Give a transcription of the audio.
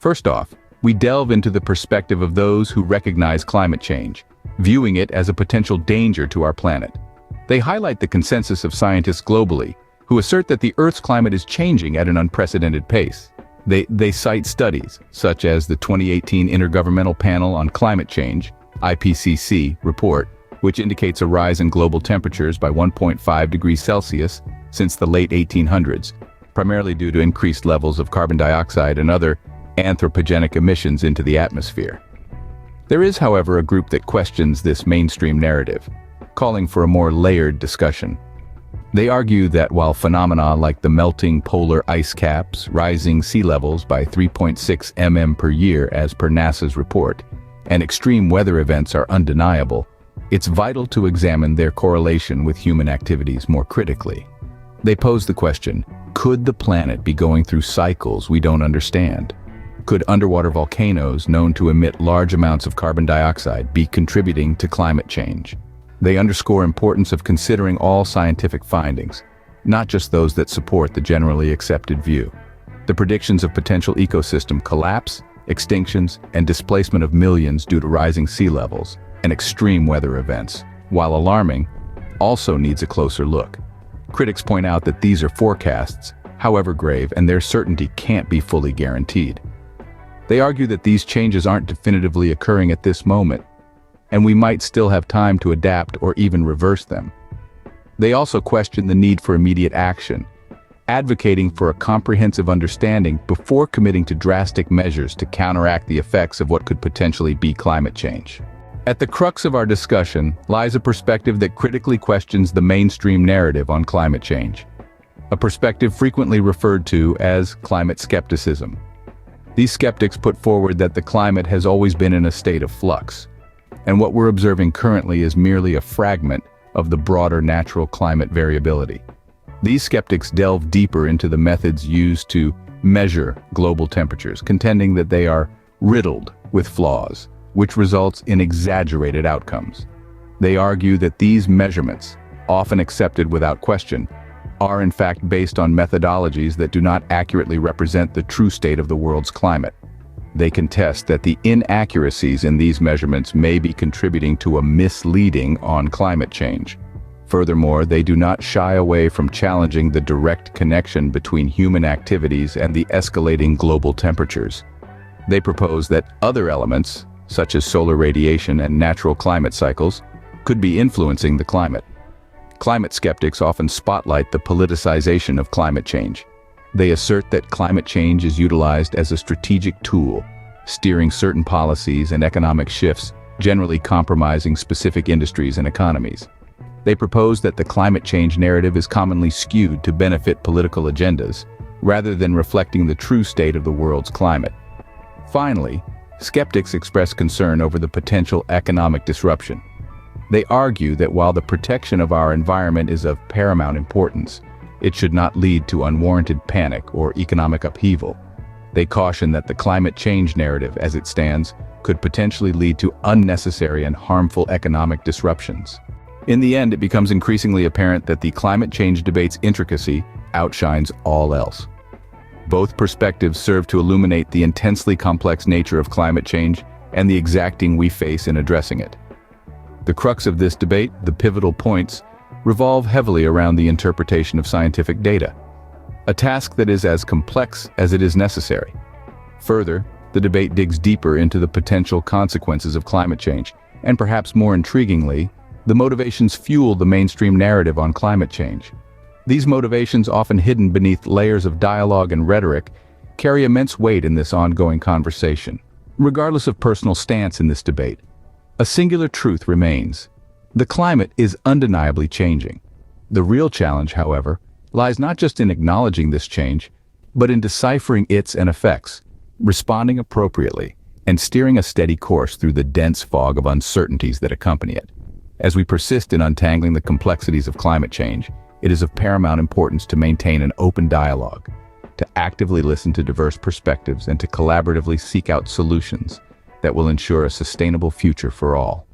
First off, we delve into the perspective of those who recognize climate change, viewing it as a potential danger to our planet. They highlight the consensus of scientists globally, who assert that the Earth's climate is changing at an unprecedented pace. They cite studies, such as the 2018 Intergovernmental Panel on Climate Change, IPCC, report, which indicates a rise in global temperatures by 1.5 degrees Celsius since the late 1800s, primarily due to increased levels of carbon dioxide and other anthropogenic emissions into the atmosphere. There is, however, a group that questions this mainstream narrative, calling for a more layered discussion. They argue that while phenomena like the melting polar ice caps, rising sea levels by 3.6 mm per year as per NASA's report, and extreme weather events are undeniable, it's vital to examine their correlation with human activities more critically. They pose the question, could the planet be going through cycles we don't understand? Could underwater volcanoes known to emit large amounts of carbon dioxide be contributing to climate change? They underscore importance of considering all scientific findings, not just those that support the generally accepted view. The predictions of potential ecosystem collapse, extinctions, and displacement of millions due to rising sea levels and extreme weather events, while alarming, also needs a closer look. Critics point out that these are forecasts, however grave, and their certainty can't be fully guaranteed. They argue that these changes aren't definitively occurring at this moment, and we might still have time to adapt or even reverse them. They also question the need for immediate action, advocating for a comprehensive understanding before committing to drastic measures to counteract the effects of what could potentially be climate change. At the crux of our discussion lies a perspective that critically questions the mainstream narrative on climate change, a perspective frequently referred to as climate skepticism. These skeptics put forward that the climate has always been in a state of flux, and what we're observing currently is merely a fragment of the broader natural climate variability. These skeptics delve deeper into the methods used to measure global temperatures, contending that they are riddled with flaws, which results in exaggerated outcomes. They argue that these measurements, often accepted without question, are in fact based on methodologies that do not accurately represent the true state of the world's climate. They contest that the inaccuracies in these measurements may be contributing to a misleading on climate change. Furthermore, they do not shy away from challenging the direct connection between human activities and the escalating global temperatures. They propose that other elements, such as solar radiation and natural climate cycles, could be influencing the climate. Climate skeptics often spotlight the politicization of climate change. They assert that climate change is utilized as a strategic tool, steering certain policies and economic shifts, generally compromising specific industries and economies. They propose that the climate change narrative is commonly skewed to benefit political agendas, rather than reflecting the true state of the world's climate. Finally, skeptics express concern over the potential economic disruption. They argue that while the protection of our environment is of paramount importance, it should not lead to unwarranted panic or economic upheaval. They caution that the climate change narrative, as it stands, could potentially lead to unnecessary and harmful economic disruptions. In the end, it becomes increasingly apparent that the climate change debate's intricacy outshines all else. Both perspectives serve to illuminate the intensely complex nature of climate change and the exacting we face in addressing it. The crux of this debate, the pivotal points, revolve heavily around the interpretation of scientific data, a task that is as complex as it is necessary. Further, the debate digs deeper into the potential consequences of climate change, and perhaps more intriguingly, the motivations fuel the mainstream narrative on climate change. These motivations, often hidden beneath layers of dialogue and rhetoric, carry immense weight in this ongoing conversation. Regardless of personal stance in this debate, a singular truth remains. The climate is undeniably changing. The real challenge, however, lies not just in acknowledging this change, but in deciphering its effects, responding appropriately, and steering a steady course through the dense fog of uncertainties that accompany it. As we persist in untangling the complexities of climate change, it is of paramount importance to maintain an open dialogue, to actively listen to diverse perspectives, and to collaboratively seek out solutions that will ensure a sustainable future for all.